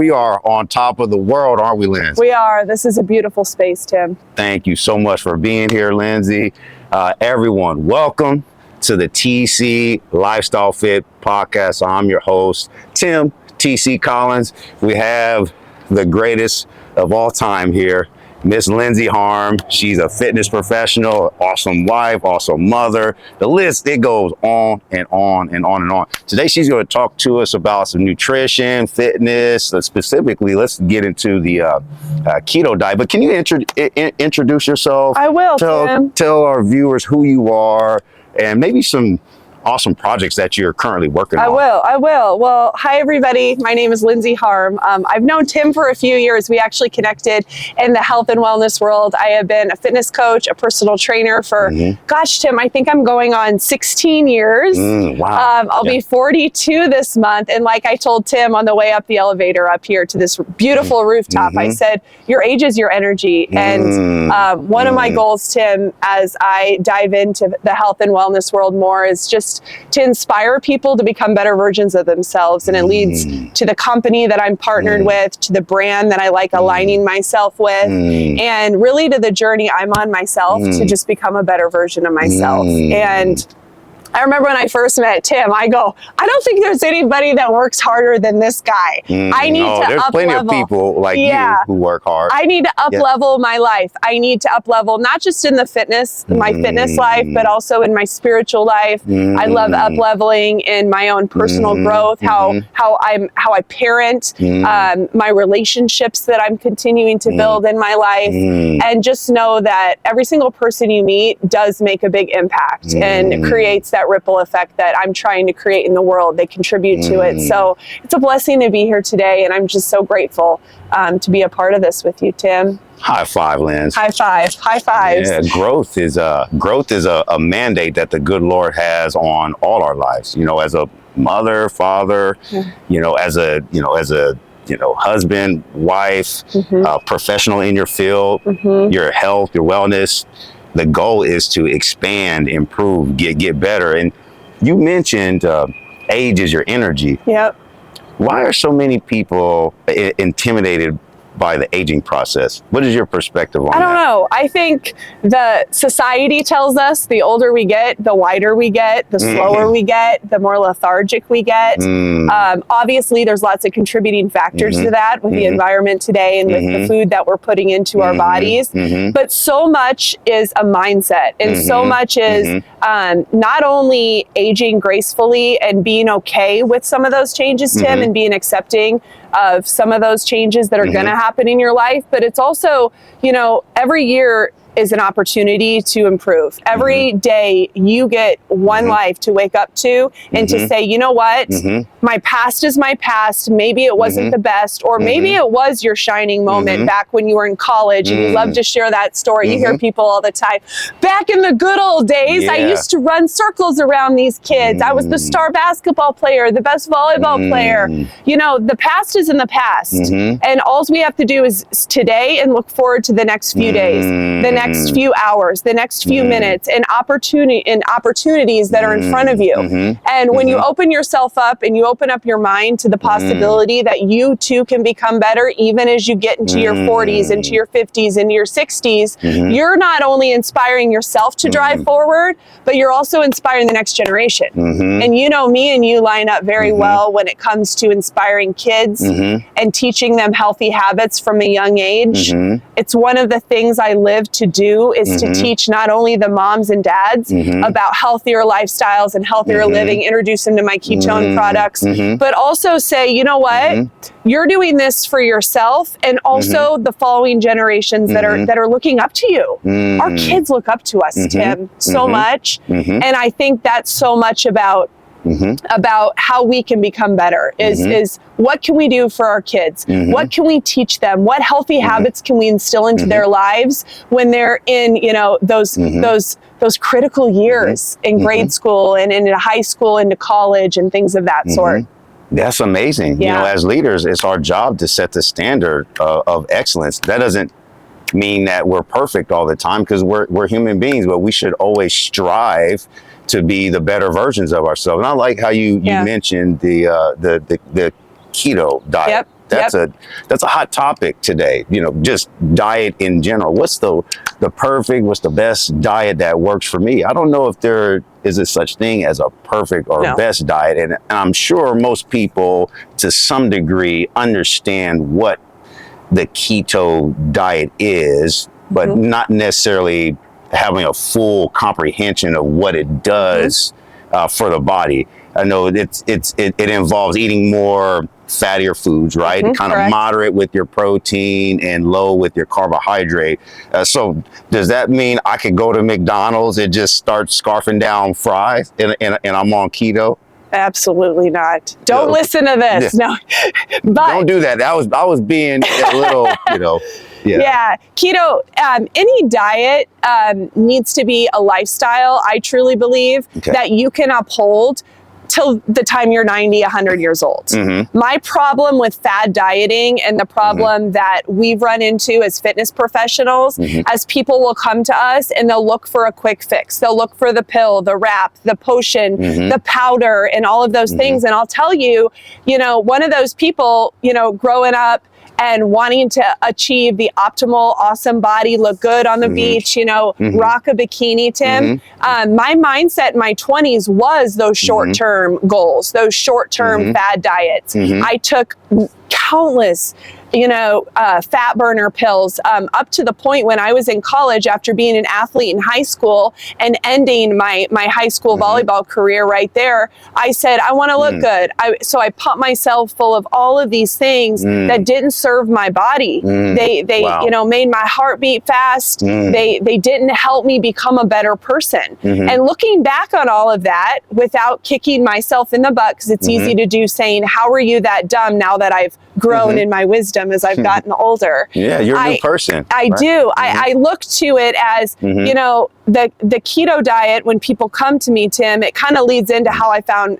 We are on top of the world, aren't we, Lindsay? We are. This is a beautiful space, Tim. Thank you so much for being here, Lindsay. Everyone, welcome to the TC Lifestyle Fit Podcast. I'm your host, Tim TC Collins. We have the greatest of all time here, Miss Lindsay Harm. She's a fitness professional, awesome wife, awesome mother. The list, it goes on and on and on and on. Today, she's going to talk to us about some nutrition, fitness. Specifically, let's get into the keto diet. But can you introduce yourself? I will, Tim. Tell our viewers who you are and maybe some awesome projects that you're currently working on. I will. Well, hi everybody. My name is Lindsay Harm. I've known Tim for a few years. We actually connected in the health and wellness world. I have been a fitness coach, a personal trainer for, gosh, Tim, I think I'm going on 16 years. Wow. I'll be 42 this month. And like I told Tim on the way up the elevator up here to this beautiful rooftop, I said, your age is your energy. And one of my goals, Tim, as I dive into the health and wellness world more is just to inspire people to become better versions of themselves. And it leads to the company that I'm partnered with, to the brand that I like aligning myself with, and really to the journey I'm on myself to just become a better version of myself. And I remember when I first met Tim, I go, I don't think there's anybody that works harder than this guy. I need to there's up plenty level. of people like you who work hard. I need to up level my life. I need to up level, not just in the fitness, my fitness life, but also in my spiritual life. I love up leveling in my own personal growth, how I parent, my relationships that I'm continuing to build in my life. And just know that every single person you meet does make a big impact and creates that ripple effect that I'm trying to create in the world. They contribute to it. So it's a blessing to be here today. And I'm just so grateful to be a part of this with you, Tim. High five, Linz. High five. High fives. Yeah, growth is a mandate that the good Lord has on all our lives. You know, as a mother, father, as a husband, wife, professional in your field, your health, your wellness. The goal is to expand, improve, get better. And you mentioned age is your energy. Yep. Why are so many people intimidated by the aging process? What is your perspective on that? I don't know. I think the society tells us the older we get, the wider we get, the slower we get, the more lethargic we get. Obviously, there's lots of contributing factors to that with the environment today and with the food that we're putting into our bodies. But so much is a mindset, and so much is not only aging gracefully and being okay with some of those changes, Tim, and being accepting of some of those changes that are going to happen in your life, but it's also, every year is an opportunity to improve. Every day you get one life to wake up to and to say, you know what, my past is my past. Maybe it wasn't the best, or maybe it was your shining moment back when you were in college and you love to share that story. You hear people all the time, back in the good old days, I used to run circles around these kids. I was the star basketball player, the best volleyball player. The past is in the past. And all we have to do is today and look forward to the next few days, the next few hours, the next few minutes, and opportunities that are in front of you. And when you open yourself up and you open up your mind to the possibility that you too can become better, even as you get into your 40s, into your 50s, into your 60s, you're not only inspiring yourself to drive forward, but you're also inspiring the next generation. And me and you line up very well when it comes to inspiring kids and teaching them healthy habits from a young age. It's one of the things I live to do is to teach not only the moms and dads about healthier lifestyles and healthier living, introduce them to my ketone products, but also say, you know what, you're doing this for yourself and also the following generations that are looking up to you. Our kids look up to us, Tim, so much. And I think that's so much about how we can become better is what can we do for our kids? What can we teach them? What healthy habits can we instill into their lives when they're in, those critical years in grade school and in high school, into college and things of that sort. That's amazing. Yeah. As leaders, it's our job to set the standard of excellence. That doesn't mean that we're perfect all the time, because we're human beings, but we should always strive to be the better versions of ourselves. And I like how you mentioned the keto diet. that's a hot topic today. You know, just diet in general. What's the perfect, what's the best diet that works for me? I don't know if there is a such thing as a perfect or best diet. And I'm sure most people to some degree understand what the keto diet is, but not necessarily having a full comprehension of what it does for the body. I know it involves eating more fattier foods, right? Kind of moderate with your protein and low with your carbohydrate. So does that mean I could go to McDonald's and just start scarfing down fries and I'm on keto? Absolutely not. Don't listen to this. No, but don't do that. I was being a little, you know. Yeah. Keto, any diet needs to be a lifestyle, I truly believe, that you can uphold till the time you're 90, 100 years old. My problem with fad dieting and the problem that we've run into as fitness professionals, as people will come to us and they'll look for a quick fix. They'll look for the pill, the wrap, the potion, the powder, and all of those things. And I'll tell you, you know, one of those people, you know, growing up and wanting to achieve the optimal, awesome body, look good on the beach, you know, rock a bikini, Tim. My mindset in my 20s was those short-term goals, those short-term fad diets. I took countless, you know, fat burner pills up to the point when I was in college after being an athlete in high school and ending my high school volleyball career right there. I said, I want to look good. So I pumped myself full of all of these things that didn't serve my body. They you know, made my heart beat fast. They didn't help me become a better person. And looking back on all of that without kicking myself in the butt, because it's easy to do, saying, how are you that dumb now that I've grown in my wisdom as I've gotten older? Yeah, you're a new person. I do. I look to it as, you know, the keto diet. When people come to me, Tim, it kind of leads into how I found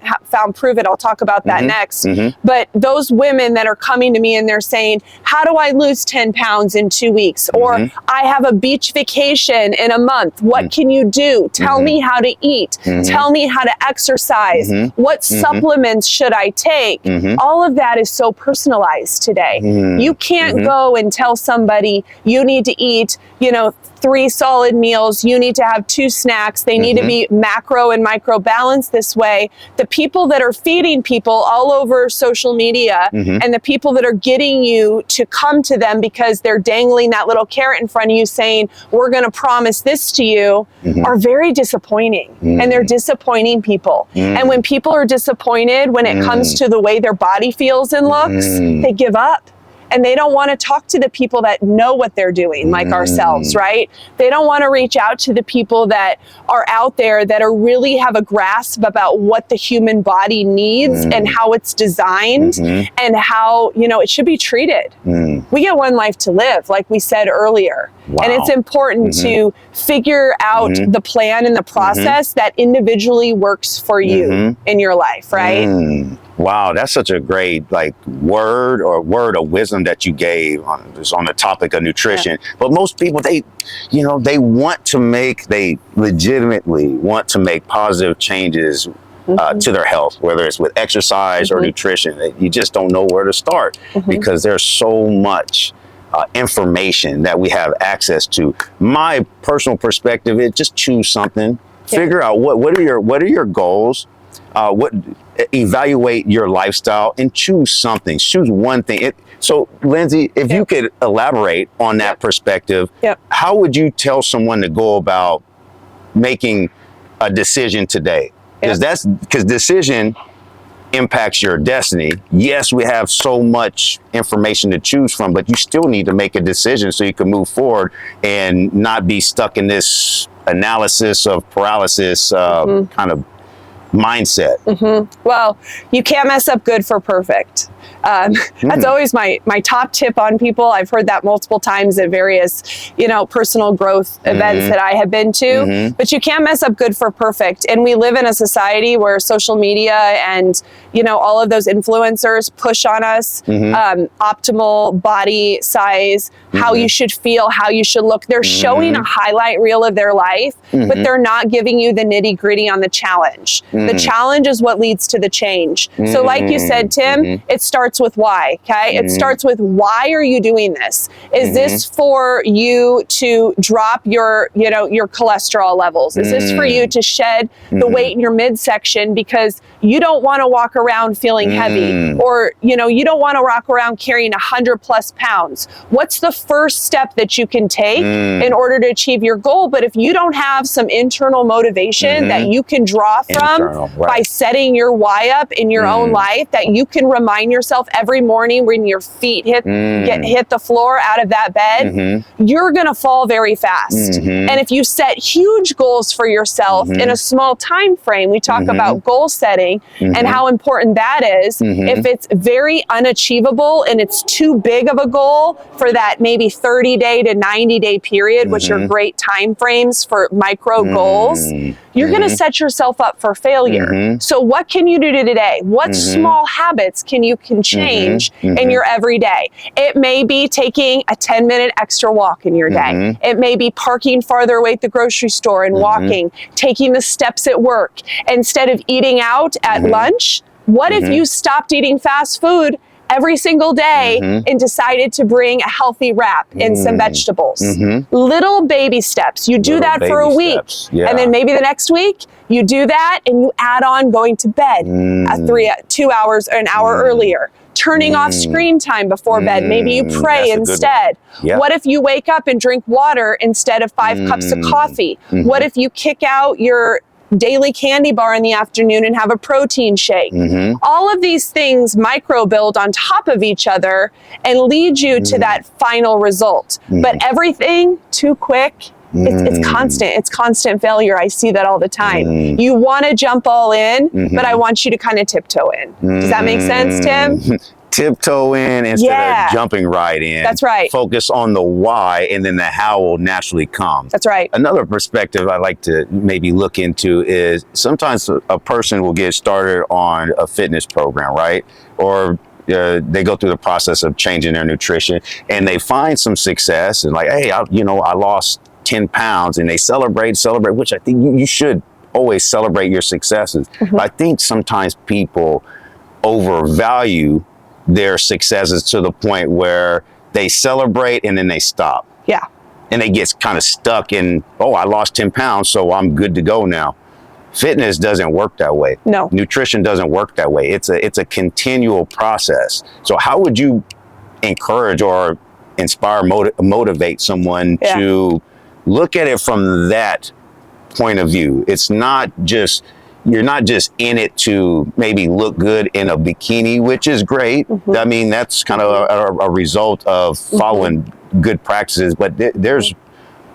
Prove It. I'll talk about that next. But those women that are coming to me and they're saying, how do I lose 10 pounds in 2 weeks? Or I have a beach vacation in a month. What can you do? Tell me how to eat. Tell me how to exercise. What supplements should I take? All of that is so personalized today. You can't go and tell somebody you need to eat, you know, 3 solid meals, you need to have 2 snacks, they need to be macro and micro balanced this way. The people that are feeding people all over social media and the people that are getting you to come to them because they're dangling that little carrot in front of you saying, we're going to promise this to you, are very disappointing. And they're disappointing people. And when people are disappointed when it comes to the way their body feels and looks, they give up. And they don't want to talk to the people that know what they're doing, like ourselves, right? They don't want to reach out to the people that are out there that are really have a grasp about what the human body needs and how it's designed and how, you know, it should be treated. We get one life to live, like we said earlier. And it's important to figure out the plan and the process that individually works for you in your life, right? Wow, that's such a great word of wisdom that you gave on the topic of nutrition. But most people, they legitimately want to make positive changes to their health, whether it's with exercise or nutrition. You just don't know where to start because there's so much information that we have access to. My personal perspective is just choose something. Figure out what are your goals. Evaluate your lifestyle and choose something. Choose one thing. So, Lindsay, if you could elaborate on that perspective, how would you tell someone to go about making a decision today? Because decision impacts your destiny. Yes, we have so much information to choose from, but you still need to make a decision so you can move forward and not be stuck in this analysis of paralysis kind of mindset. Well, you can't mess up good for perfect. That's always my top tip on people. I've heard that multiple times at various, personal growth events that I have been to, but you can't mess up good for perfect. And we live in a society where social media and, all of those influencers push on us, optimal body size, how you should feel, how you should look. They're showing a highlight reel of their life, but they're not giving you the nitty gritty on the challenge. The challenge is what leads to the change. So like you said, Tim, it starts with why, okay? It starts with, why are you doing this? Is this for you to drop your, your cholesterol levels? Is this for you to shed the weight in your midsection because you don't want to walk around feeling heavy, or, you don't want to walk around carrying 100+ pounds? What's the first step that you can take in order to achieve your goal? But if you don't have some internal motivation that you can draw from by setting your why up in your own life, that you can remind yourself every morning when your feet hit the floor out of that bed, you're going to fall very fast. And if you set huge goals for yourself in a small time frame, we talk about goal setting and how important that is. If it's very unachievable and it's too big of a goal for that maybe 30-day to 90-day period, which are great time frames for micro goals, you're going to set yourself up for failure. So what can you do today? What small habits can change in your everyday? It may be taking a 10-minute extra walk in your day. It may be parking farther away at the grocery store and walking, taking the steps at work. Instead of eating out at lunch, what if you stopped eating fast food every single day and decided to bring a healthy wrap and some vegetables? Little baby steps. You do that for a week. And then maybe the next week you do that and you add on going to bed at 2 hours or an hour earlier. Turning off screen time before bed. Maybe you pray instead. What if you wake up and drink water instead of 5 cups of coffee? What if you kick out your daily candy bar in the afternoon and have a protein shake? All of these things micro build on top of each other and lead you to that final result. But everything too quick, it's constant. It's constant failure. I see that all the time. You want to jump all in, but I want you to kind of tiptoe in. Does that make sense, Tim? Tiptoe in instead of jumping right in. That's right. Focus on the why, and then the how will naturally come. That's right. Another perspective I like to maybe look into is sometimes a person will get started on a fitness program, right? Or they go through the process of changing their nutrition and they find some success and like, hey, I lost 10 pounds, and they celebrate, which I think you should always celebrate your successes. But I think sometimes people overvalue their successes to the point where they celebrate and then they stop. Yeah. And they get kind of stuck in, oh, I lost 10 pounds, so I'm good to go now. Fitness doesn't work that way. No. Nutrition doesn't work that way. It's a continual process. So how would you encourage or inspire, motivate someone to look at it from that point of view? It's not just, you're not just in it to maybe look good in a bikini, which is great. I mean, that's kind of a result of following good practices, but there's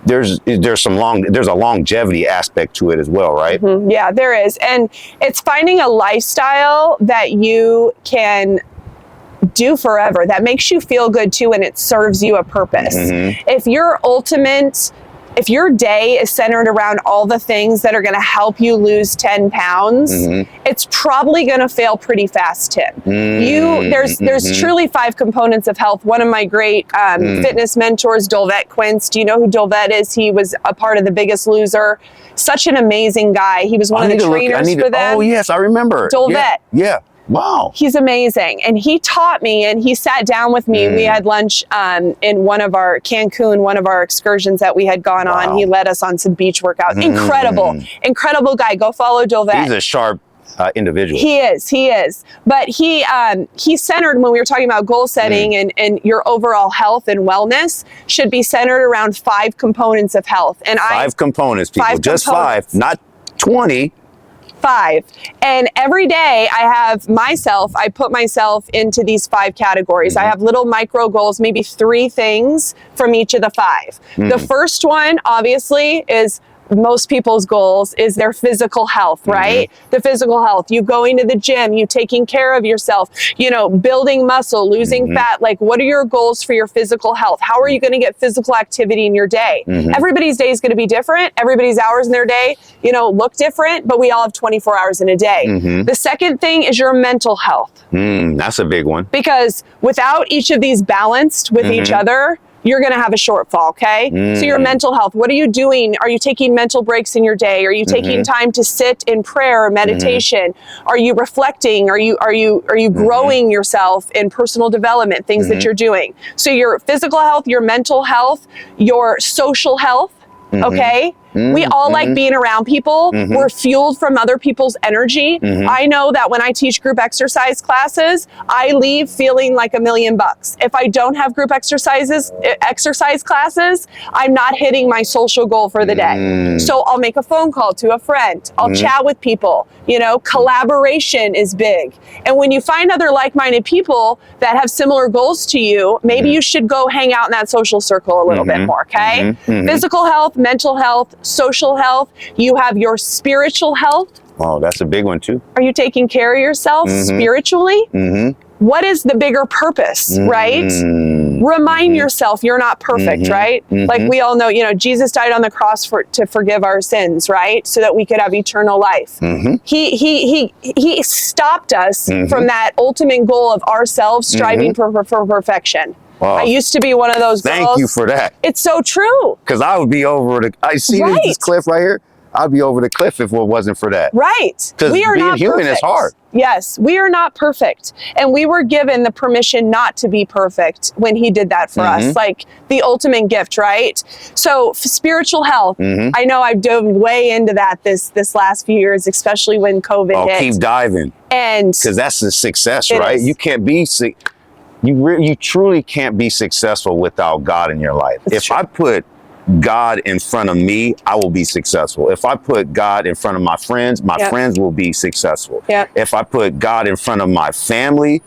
a longevity aspect to it as well, right? Yeah, there is. And it's finding a lifestyle that you can do forever, that makes you feel good too, and it serves you a purpose. If your day is centered around all the things that are going to help you lose 10 pounds, it's probably going to fail pretty fast, Tim. There's truly 5 components of health. One of my great fitness mentors, Dolvet Quince. Do you know who Dolvet is? He was a part of The Biggest Loser. Such an amazing guy. He was one of the trainers for them. Oh, yes, I remember. Dolvet. Yeah. Wow. He's amazing. And he taught me, and he sat down with me. We had lunch in one of our excursions that we had gone on. He led us on some beach workouts. Incredible guy. Go follow Dolvet. He's a sharp individual. He is. But he centered, when we were talking about goal setting and your overall health and wellness should be centered around 5 components of health. And 5 components, people. Just 5, not 20. 5. And every day I put myself into these 5 categories. I have little micro goals, maybe 3 things from each of the 5. The first one, obviously, is most people's goals is their physical health, right? The physical health, you going to the gym, you taking care of yourself, building muscle, losing fat. Like, what are your goals for your physical health? How are you going to get physical activity in your day? Everybody's day is going to be different. Everybody's hours in their day, look different, but we all have 24 hours in a day. The second thing is your mental health. That's a big one. Because without each of these balanced with each other, you're going to have a shortfall. Okay. So your mental health, what are you doing? Are you taking mental breaks in your day? Are you taking time to sit in prayer or meditation? Are you reflecting? Are you growing yourself in personal development, things that you're doing? So your physical health, your mental health, your social health. Okay. We all like being around people. We're fueled from other people's energy. I know that when I teach group exercise classes, I leave feeling like $1,000,000. If I don't have group exercise classes, I'm not hitting my social goal for the day. So I'll make a phone call to a friend. I'll chat with people. You know, collaboration is big. And when you find other like-minded people that have similar goals to you, maybe you should go hang out in that social circle a little bit more, okay? Physical health, mental health, social health. You have your spiritual health. Oh, that's a big one too. Are you taking care of yourself spiritually? What is the bigger purpose, right? Remind yourself you're not perfect, right? Like we all know, you know, Jesus died on the cross to forgive our sins, right? So that we could have eternal life. He stopped us from that ultimate goal of ourselves striving for perfection. Wow. I used to be one of those girls. Thank you for that. It's so true. Because I would be over I see this cliff right here. I'd be over the cliff if it wasn't for that. Right. Because being human is hard. Yes, we are not perfect. And we were given the permission not to be perfect when he did that for us. Like the ultimate gift, right? So spiritual health. I know I've dove way into that this last few years, especially when COVID hit. Keep diving. And because that's the success, right? You can't be you truly can't be successful without God in your life. If I put God in front of me, I will be successful. If I put God in front of my friends will be successful. If I put God in front of my family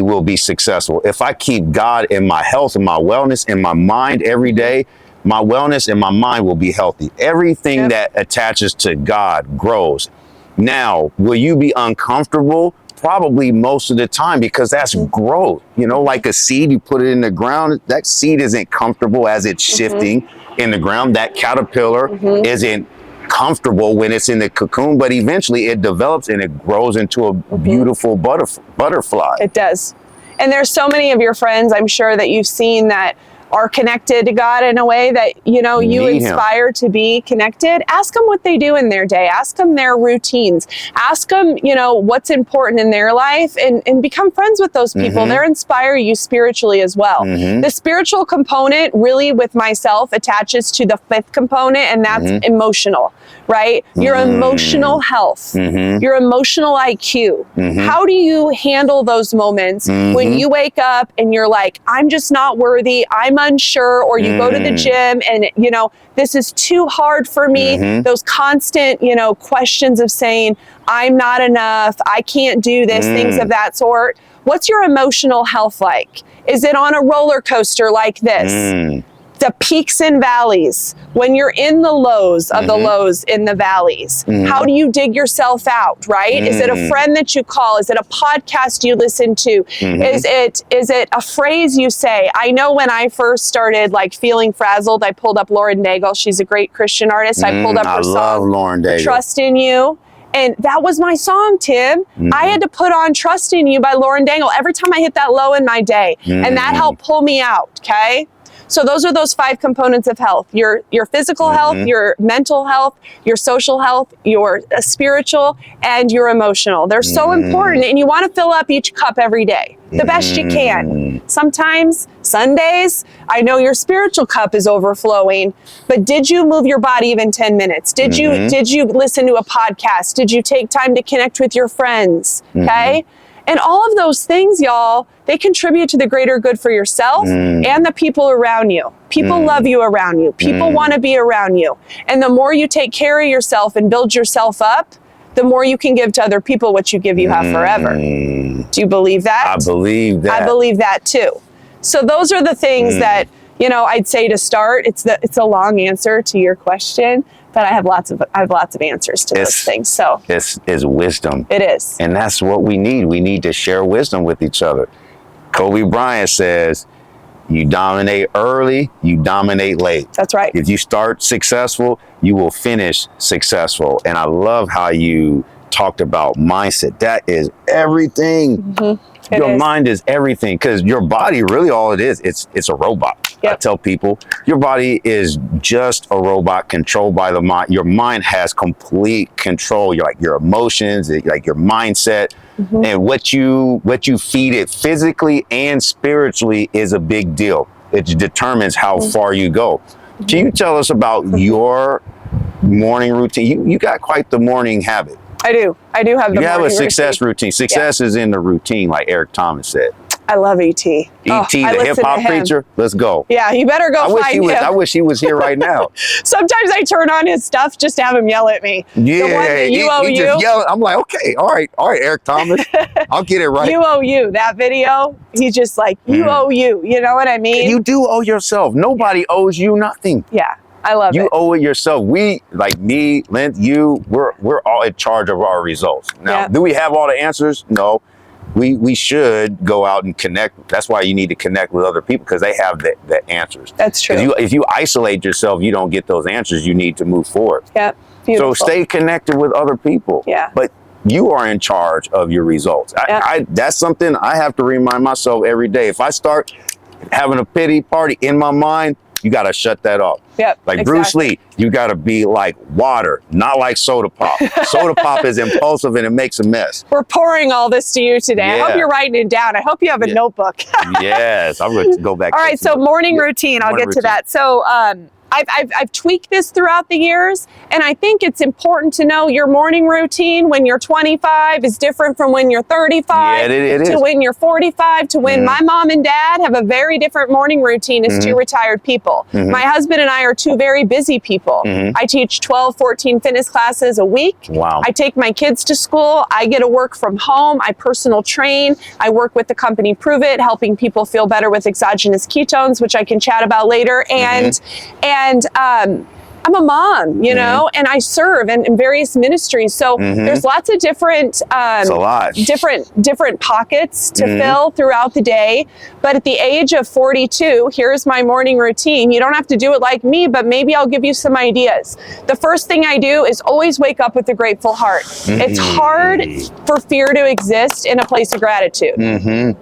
will be successful. If I keep God in my health and my wellness and my mind every day, my wellness and my mind will be healthy. Everything that attaches to God grows. Now, will you be uncomfortable? Probably most of the time, because that's growth. You know, like a seed, you put it in the ground, that seed isn't comfortable as it's shifting in the ground. That caterpillar isn't comfortable when it's in the cocoon, but eventually it develops and it grows into a beautiful butterfly. It does. And there's so many of your friends, I'm sure, that you've seen that are connected to God in a way that, you know, you inspire to be connected. Ask them what they do in their day. Ask them their routines. Ask them, you know, what's important in their life, and become friends with those people. They'll inspire you spiritually as well. The spiritual component really with myself attaches to the fifth component, and that's emotional, right? Your emotional health, your emotional IQ. How do you handle those moments when you wake up and you're like, I'm just not worthy, I'm unsure, or you go to the gym and, you know, this is too hard for me. Those constant, you know, questions of saying, I'm not enough, I can't do this, things of that sort. What's your emotional health like? Is it on a roller coaster like this? The peaks and valleys, when you're in the lows of the lows in the valleys, how do you dig yourself out, right? Is it a friend that you call? Is it a podcast you listen to? Is it a phrase you say? I know when I first started like feeling frazzled, I pulled up Lauren Daigle. She's a great Christian artist. I pulled up her song, Lauren Daigle. Trust in You. And that was my song, Tim. I had to put on Trust in You by Lauren Daigle every time I hit that low in my day. And that helped pull me out, okay? So those are those 5 components of health: your physical health, your mental health, your social health, your spiritual, and your emotional. They're so important, and you want to fill up each cup every day the best you can. Sometimes, Sundays, I know your spiritual cup is overflowing, but did you move your body even 10 minutes? Did you listen to a podcast? Did you take time to connect with your friends? Okay? And all of those things, y'all, they contribute to the greater good for yourself and the people around you. People love you around you. People want to be around you. And the more you take care of yourself and build yourself up, the more you can give to other people what you give, you have forever. Do you believe that? I believe that. I believe that too. So those are the things that, you know, I'd say to start. It's a long answer to your question, but I have lots of answers to those things. So it's wisdom. It is. And that's what we need. We need to share wisdom with each other. Kobe Bryant says, you dominate early, you dominate late. That's right. If you start successful, you will finish successful. And I love how you talked about mindset. That is everything. Your mind is everything, because your body, really all it is, it's a robot. Yep. I tell people, your body is just a robot controlled by the mind. Your mind has complete control. You're like your emotions, like your mindset, and what you feed it physically and spiritually is a big deal. It determines how far you go. Can you tell us about your morning routine? You got quite the morning habit. I do have the morning routine. You have a success routine. Success is in the routine, like Eric Thomas said. I love E.T. E.T., the hip hop preacher. Let's go. Yeah, you better go find him. I wish he was here right now. Sometimes I turn on his stuff just to have him yell at me. Yeah, the one that he just yelled. I'm like, okay, all right, Eric Thomas. I'll get it right. You owe you. That video, he's just like, you owe you. You know what I mean? You do owe yourself. Nobody owes you nothing. Yeah. I love it. You owe it yourself. We, like me, Lynn, we're all in charge of our results. Now, do we have all the answers? No. We should go out and connect. That's why you need to connect with other people, because they have the answers. That's true. If you isolate yourself, you don't get those answers. You need to move forward. Yeah. Beautiful. So stay connected with other people. Yeah. But you are in charge of your results. That's something I have to remind myself every day. If I start having a pity party in my mind, you got to shut that off. Yep, like exactly. Bruce Lee, you got to be like water, not like soda pop. Soda pop is impulsive and it makes a mess. We're pouring all this to you today. I hope you're writing it down. I hope you have a notebook. Yes, I'm going to go back. All right, so morning routine. I'll get to that. So I've tweaked this throughout the years, and I think it's important to know your morning routine when you're 25 is different from when you're 35 to when you're 45 to when my mom and dad have a very different morning routine as two retired people. My husband and I are two very busy people. I teach 12, 14 fitness classes a week. Wow. I take my kids to school. I get to work from home. I personal train. I work with the company Prove It, helping people feel better with exogenous ketones, which I can chat about later. And I'm a mom, you know, and I serve in various ministries. So there's lots of different, different pockets to fill throughout the day. But at the age of 42, here's my morning routine. You don't have to do it like me, but maybe I'll give you some ideas. The first thing I do is always wake up with a grateful heart. It's hard for fear to exist in a place of gratitude.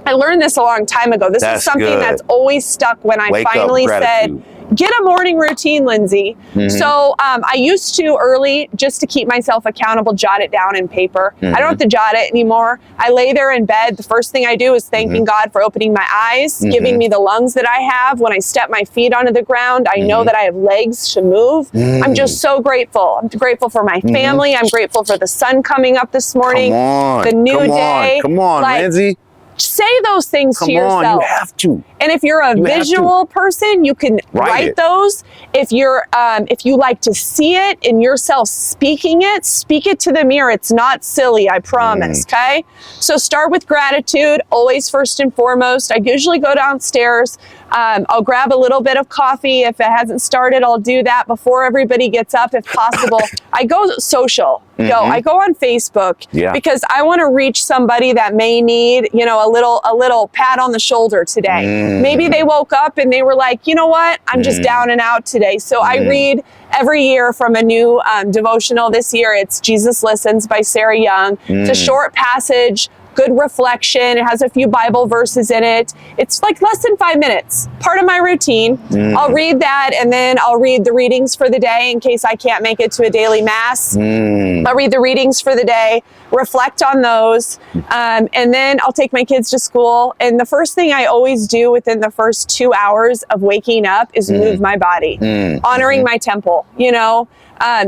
I learned this a long time ago. This is something that's always stuck when I finally said, get a morning routine, Lindsay. So I used to early, just to keep myself accountable, jot it down in paper. I don't have to jot it anymore. I lay there in bed. The first thing I do is thanking God for opening my eyes, giving me the lungs that I have. When I step my feet onto the ground, I know that I have legs to move. I'm just so grateful. I'm grateful for my family. I'm grateful for the sun coming up this morning. The new day. Come on, Lindsay. Say those things to yourself. Come on, you have to. And if you're a visual person, you can write those. If you're, if you like to see it in yourself speaking it, speak it to the mirror. It's not silly, I promise, okay? So start with gratitude, always first and foremost. I usually go downstairs. I'll grab a little bit of coffee. If it hasn't started, I'll do that before everybody gets up, if possible. I go social. I go on Facebook because I want to reach somebody that may need, you know, a little pat on the shoulder today. Maybe they woke up and they were like, you know what, I'm just down and out today. So I read every year from a new devotional. This year it's Jesus Listens by Sarah Young. It's a short passage, good reflection. It has a few Bible verses in it. It's like less than 5 minutes, part of my routine. I'll read that, and then I'll read the readings for the day in case I can't make it to a daily mass. I'll read the readings for the day, reflect on those, and then I'll take my kids to school. And the first thing I always do within the first 2 hours of waking up is move my body, honoring my temple, you know.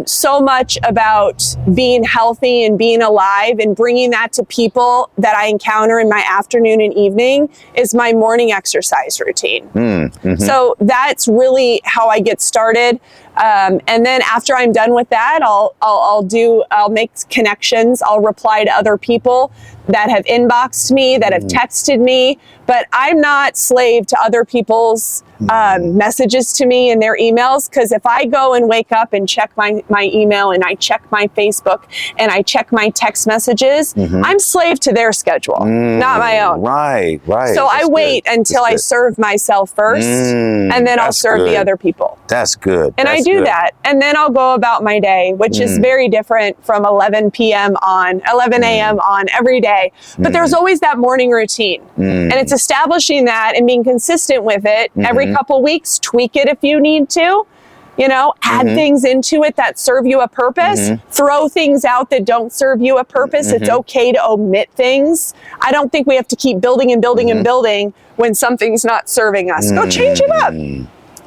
So much about being healthy and being alive and bringing that to people that I encounter in my afternoon and evening is my morning exercise routine. So that's really how I get started. And then after I'm done with that, I'll make connections. I'll reply to other people. that have inboxed me, that have texted me, but I'm not slave to other people's messages to me in their emails. Because if I go and wake up and check my email and I check my Facebook and I check my text messages, I'm slave to their schedule, not my own. Right. So I wait until I serve myself first, and then I'll serve the other people. That's good. And I do that. And then I'll go about my day, which is very different from 11 a.m. on every day. But there's always that morning routine. And it's establishing that and being consistent with it every couple weeks. Tweak it if you need to. You know, add things into it that serve you a purpose. Throw things out that don't serve you a purpose. It's okay to omit things. I don't think we have to keep building and building and building when something's not serving us. Go change it up.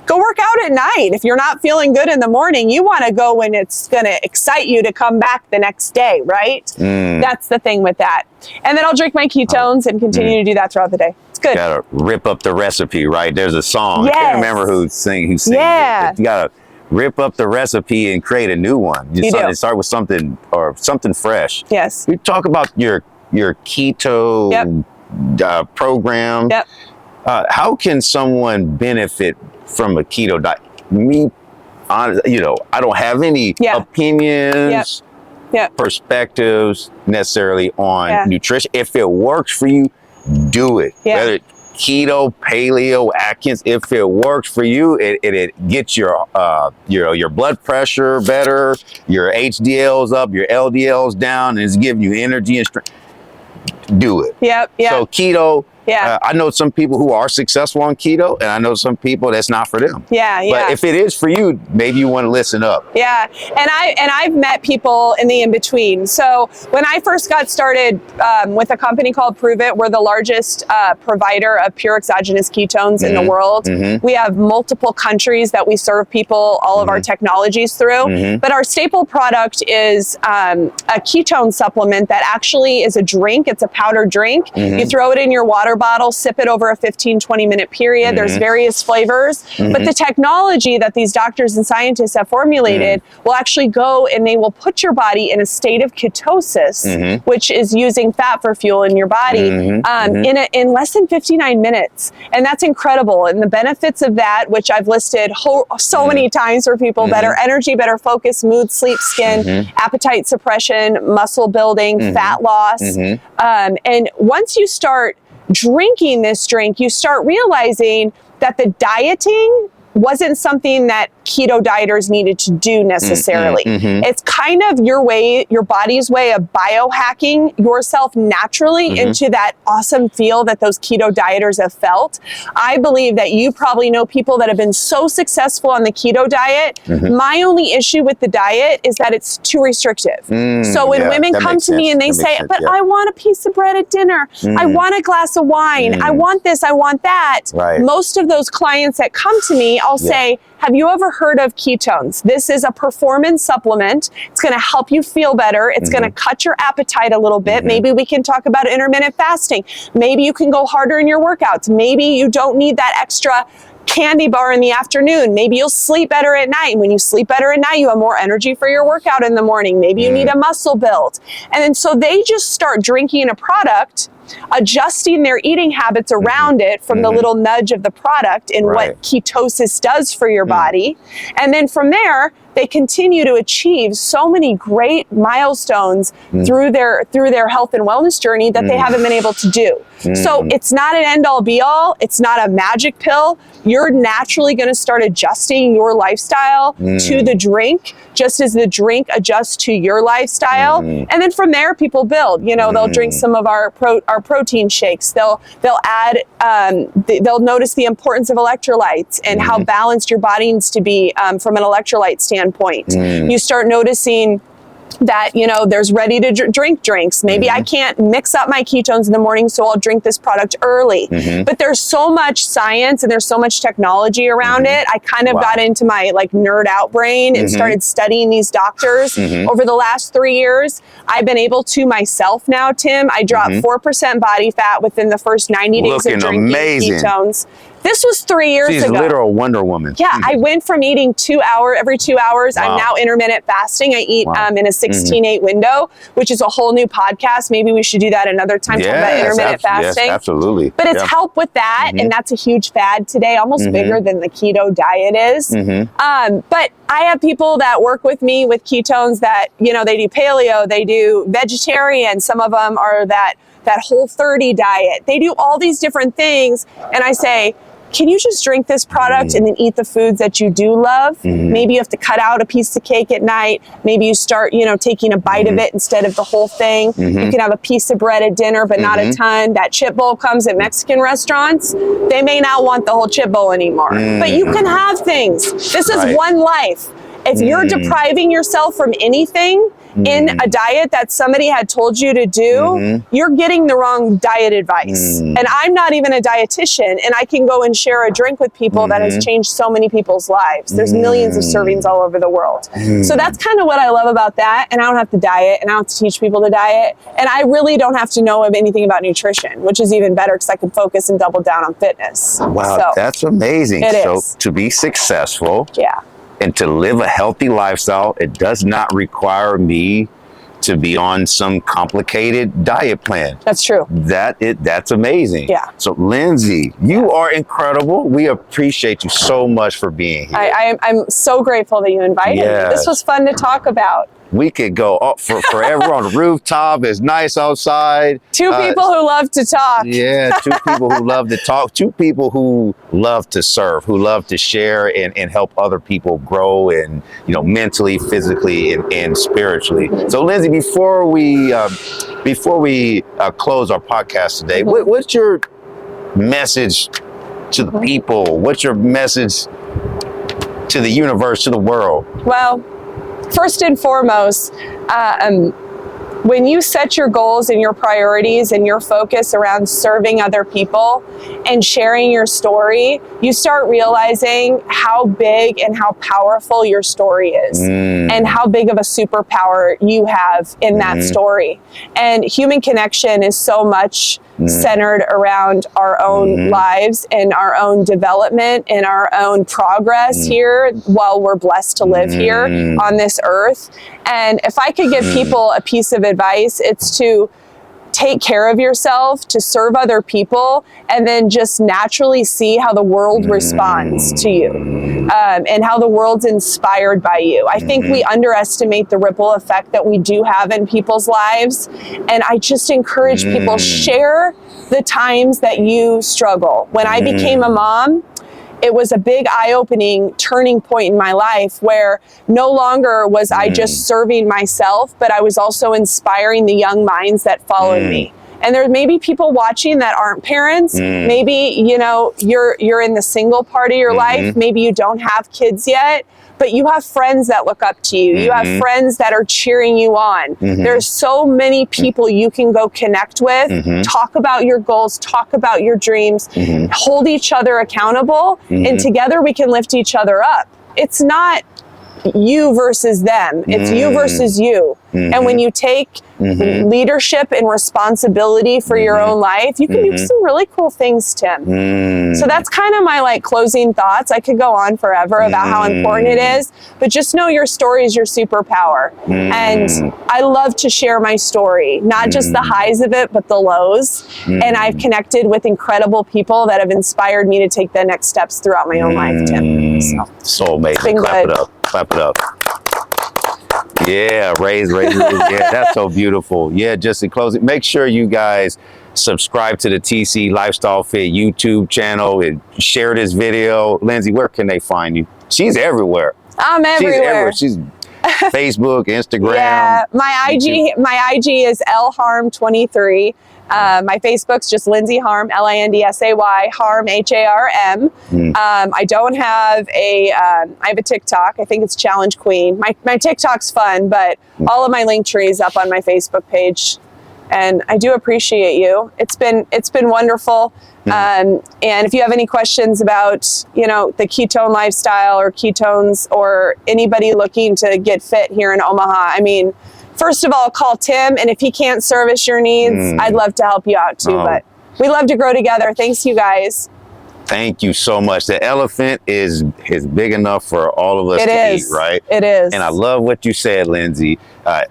Go work out at night. If you're not feeling good in the morning, you want to go when it's going to excite you to come back the next day, right? That's the thing with that. And then I'll drink my ketones and continue to do that throughout the day. It's good. Gotta rip up the recipe, right? There's a song. Yes. I can't remember who sings it. You gotta rip up the recipe and create a new one. You do. Start with something fresh. Yes. We talk about your keto program. Yep. How can someone benefit from a keto diet? I don't have any opinions, perspectives necessarily on nutrition. If it works for you, do it. Whether it's keto, paleo, Atkins, if it works for you, it gets your blood pressure better, your HDLs up, your LDLs down, and it's giving you energy and strength. Do it. So keto. I know some people who are successful on keto, and I know some people that's not for them. But if it is for you, maybe you want to listen up. And I've met people in the in-between. So when I first got started with a company called Prove It, we're the largest provider of pure exogenous ketones in the world. We have multiple countries that we serve people all of our technologies through. But our staple product is a ketone supplement that actually is a drink. It's a powdered drink. You throw it in your water bottle, sip it over a 15-20 minute period. There's various flavors, but the technology that these doctors and scientists have formulated will actually go and they will put your body in a state of ketosis, which is using fat for fuel in your body, in less than 59 minutes. And that's incredible. And the benefits of that, which I've listed so many times for people, better energy, better focus, mood, sleep, skin, appetite suppression, muscle building, fat loss. And once you start drinking this drink, you start realizing that the dieting wasn't something that keto dieters needed to do necessarily. It's kind of your body's way of biohacking yourself naturally into that awesome feel that those keto dieters have felt. I believe that you probably know people that have been so successful on the keto diet. My only issue with the diet is that it's too restrictive. So when women come to me and they say, but I want a piece of bread at dinner, I want a glass of wine, I want this, I want that. Most of those clients that come to me, I'll say, have you ever heard of ketones? This is a performance supplement. It's going to help you feel better. It's going to cut your appetite a little bit. Maybe we can talk about intermittent fasting. Maybe you can go harder in your workouts. Maybe you don't need that extra candy bar in the afternoon. Maybe you'll sleep better at night. When you sleep better at night, you have more energy for your workout in the morning. Maybe you need a muscle build. And then so they just start drinking a product, adjusting their eating habits around it from the little nudge of the product and what ketosis does for your body. And then from there, they continue to achieve so many great milestones through their health and wellness journey that they haven't been able to do. So it's not an end all be all. It's not a magic pill. You're naturally going to start adjusting your lifestyle to the drink, just as the drink adjusts to your lifestyle. And then from there, people build. You know, they'll drink some of our protein shakes. They'll add. They'll notice the importance of electrolytes and how balanced your body needs to be from an electrolyte standpoint. You start noticing that, you know, there's ready to drink drinks. Maybe I can't mix up my ketones in the morning, so I'll drink this product early. But there's so much science and there's so much technology around it. I kind of got into my like nerd out brain and started studying these doctors over the last 3 years. I've been able to myself now, Tim, I dropped 4% body fat within the first 90 days of drinking ketones. This was 3 years She's ago. a literal Wonder Woman. Yeah, I went from eating every 2 hours. Wow. I'm now intermittent fasting. I eat Wow. in a 16-8 window, which is a whole new podcast. Maybe we should do that another time, talk about intermittent fasting. Yes, absolutely. But it's helped with that, and that's a huge fad today, almost bigger than the keto diet is. But I have people that work with me with ketones that, you know, they do paleo, they do vegetarian. Some of them are that Whole30 diet. They do all these different things. And I say, can you just drink this product and then eat the foods that you do love? Maybe you have to cut out a piece of cake at night. Maybe you start, you know, taking a bite of it instead of the whole thing. You can have a piece of bread at dinner, but not a ton. That chip bowl comes at Mexican restaurants. They may not want the whole chip bowl anymore, but you can have things. This is one life. If you're depriving yourself from anything in a diet that somebody had told you to do, you're getting the wrong diet advice. And I'm not even a dietitian, and I can go and share a drink with people that has changed so many people's lives. There's millions of servings all over the world. So that's kind of what I love about that. And I don't have to diet, and I don't have to teach people to diet. And I really don't have to know anything about nutrition, which is even better because I can focus and double down on fitness. Wow, so, that's amazing. It so is. To be successful, yeah. and to live a healthy lifestyle, it does not require me to be on some complicated diet plan. That's true. That's amazing. Yeah. So Lindsay, you are incredible. We appreciate you so much for being here. I'm so grateful that you invited me. This was fun to talk about. We could go up forever on the rooftop. It's nice outside. Two people who love to talk. Yeah, two people who love to talk. Two people who love to serve, who love to share and help other people grow, and mentally, physically, and spiritually. So, Lindsay, before we close our podcast today, what's your message to the people? What's your message to the universe, to the world? Well, first and foremost, when you set your goals and your priorities and your focus around serving other people and sharing your story, you start realizing how big and how powerful your story is and how big of a superpower you have in that story. And human connection is so much centered around our own lives and our own development and our own progress here while we're blessed to live here on this earth. And if I could give people a piece of advice, it's to take care of yourself, to serve other people, and then just naturally see how the world responds to you and how the world's inspired by you. I think we underestimate the ripple effect that we do have in people's lives. And I just encourage people, share the times that you struggle. When I became a mom, it was a big eye-opening turning point in my life where no longer was I just serving myself, but I was also inspiring the young minds that followed me. And there may be people watching that aren't parents. Maybe, you're in the single part of your life. Maybe you don't have kids yet, but you have friends that look up to you. You have friends that are cheering you on. There's so many people you can go connect with, talk about your goals, talk about your dreams, hold each other accountable, and together we can lift each other up. It's not you versus them. It's you versus you. And when you take leadership and responsibility for your own life, you can do some really cool things, Tim. So that's kind of my closing thoughts. I could go on forever about how important it is, but just know your story is your superpower. And I love to share my story, not just the highs of it, but the lows. And I've connected with incredible people that have inspired me to take the next steps throughout my own life, Tim. So amazing. Clap it up. Clap it up. Yeah, raise. Yeah, that's so beautiful. Yeah, just in closing, make sure you guys subscribe to the TC Lifestyle Fit YouTube channel and share this video. Lindsay, where can they find you? She's everywhere. I'm everywhere. She's Facebook, Instagram. Yeah, my IG is lharm23. My Facebook's just Lindsay Harm, LINDSAY, Harm, HARM. I don't have I have a TikTok. I think it's Challenge Queen. My TikTok's fun, but all of my link tree is up on my Facebook page. And I do appreciate you. It's been wonderful. And if you have any questions about, the ketone lifestyle or ketones or anybody looking to get fit here in Omaha, first of all, call Tim, and if he can't service your needs, I'd love to help you out too. But we love to grow together. Thanks, you guys. Thank you so much. The elephant is big enough for all of us to eat, right? It is. And I love what you said, Lindsay.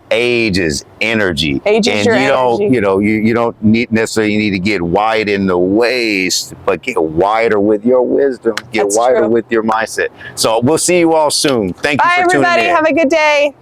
Age is energy. Age is your energy. You don't necessarily need to get wide in the waist, but get wider with your wisdom. Get wider with your mindset. So we'll see you all soon. Thank you for tuning in. Bye, everybody. Have a good day.